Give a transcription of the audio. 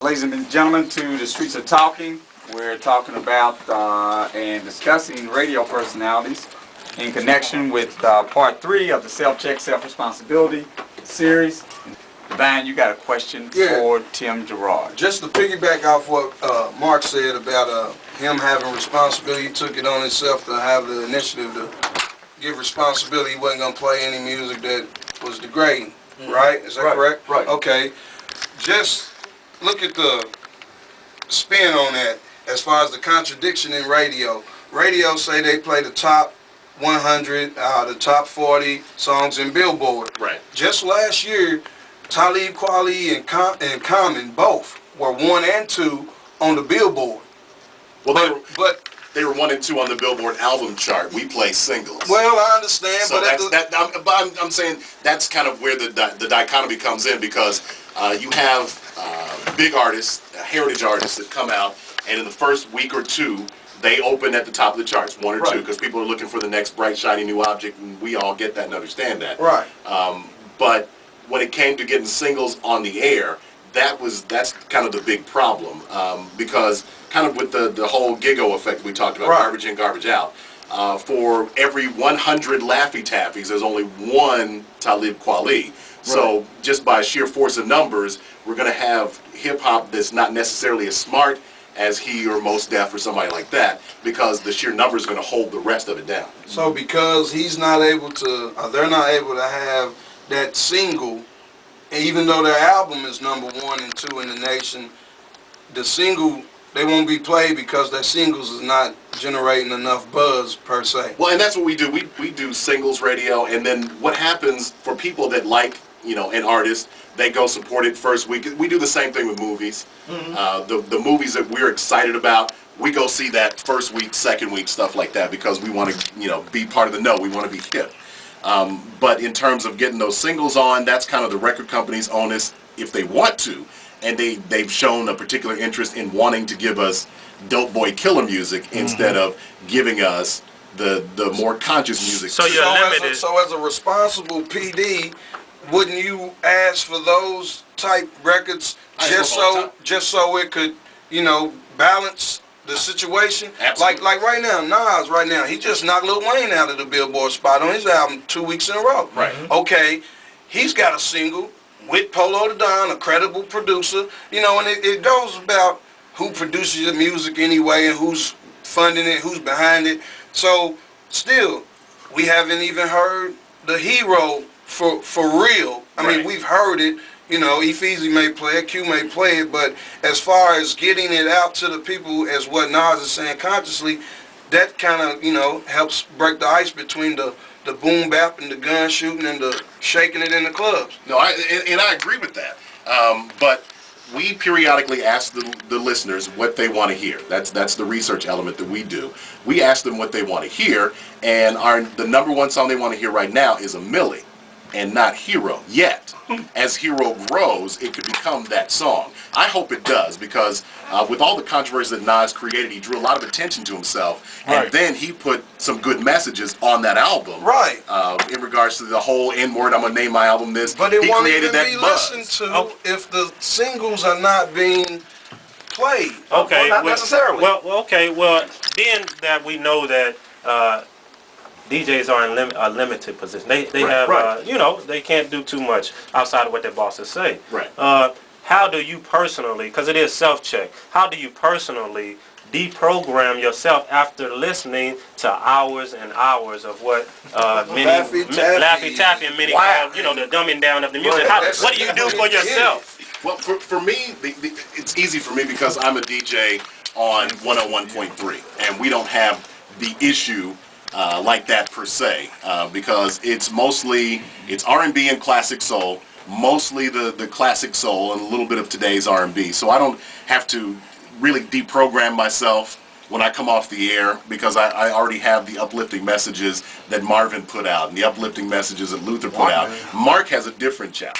Ladies and gentlemen, to the Streets of Talking. We're talking about and discussing radio personalities in connection with part 3 of the Self-Check, Self-Responsibility series. Van, you got a question for Tim Gerard. Just to piggyback off what Mark said about him having responsibility, he took it on himself to have the initiative to give responsibility. He wasn't going to play any music that was degrading, right? Is that correct? Right. Okay. Just look at the spin on that as far as the contradiction in radio. Radio say they play the top 100, the top 40 songs in Billboard. Right. Just last year, Talib Kweli and Common both were 1 and 2 on the Billboard. Well, they were 1 and 2 on the Billboard album chart. We play singles. Well, I understand, so but I'm saying that's kind of where the dichotomy comes in, because you have big artists, heritage artists that come out, and in the first week or two, they open at the top of the charts, 1 or 2, because people are looking for the next bright, shiny new object, and we all get that and understand that. Right. But when it came to getting singles on the air, that's kind of the big problem, because kind of with the whole Gigo effect we talked about, garbage in, garbage out. For every 100 Laffy Taffies, there's only 1 Talib Kweli. So just by sheer force of numbers, we're going to have hip-hop that's not necessarily as smart as he or Mos Def or somebody like that, because the sheer numbers are going to hold the rest of it down. So because he's not able to, they're not able to have that single, even though their album is number 1 and 2 in the nation, the single, they won't be played because their singles is not generating enough buzz per se. Well, and that's what we do. We do singles radio, and then what happens for people that like, an artist, they go support it first week. We do the same thing with movies. The movies that we're excited about, we go see that first week, second week, stuff like that, because we want to, be part of the know. We want to be hip. But in terms of getting those singles on, that's kind of the record company's onus if they want to. And they've shown a particular interest in wanting to give us dope boy killer music instead of giving us the more conscious music. So you're limited. So as a responsible PD, wouldn't you ask for those type records just so it could, balance the situation? Absolutely. Like right now, Nas right now, he just knocked Lil Wayne out of the Billboard spot on his album 2 weeks in a row. Right. Okay, he's got a single with Polo the Don, a credible producer, and it goes about who produces the music anyway and who's funding it, who's behind it. So still, we haven't even heard the hero for real. I mean, we've heard it, Efeezy may play it, Q may play it, but as far as getting it out to the people, as what Nas is saying consciously, that kind of, helps break the ice between the boom bap and the gun shooting and the shaking it in the clubs. No, I agree with that. But we periodically ask the listeners what they want to hear. That's the research element that we do. We ask them what they want to hear, and the number 1 song they want to hear right now is a Millie, and not Hero yet. As Hero grows, it could become that song. I hope it does, because with all the controversy that Nas created, he drew a lot of attention to himself, and then he put some good messages on that album. Right. In regards to the whole N-word, I'm going to name my album this. But it he won't created even that be buzz. listened to if the singles are not being played. Okay. Well, not necessarily. Well, being that we know that DJs are in a limited position. They have, they can't do too much outside of what their bosses say. Right. How do you personally, because it is self-check, how do you personally deprogram yourself after listening to hours and hours of what Laffy Taffy and many call, the dumbing down of the music? What do you do for yourself? Well, for me, it's easy for me because I'm a DJ on 101.3, and we don't have the issue like that per se, because it's R&B and classic soul, mostly the classic soul and a little bit of today's R&B. So I don't have to really deprogram myself when I come off the air, because I already have the uplifting messages that Marvin put out and the uplifting messages that Luther put out. Mark has a different channel.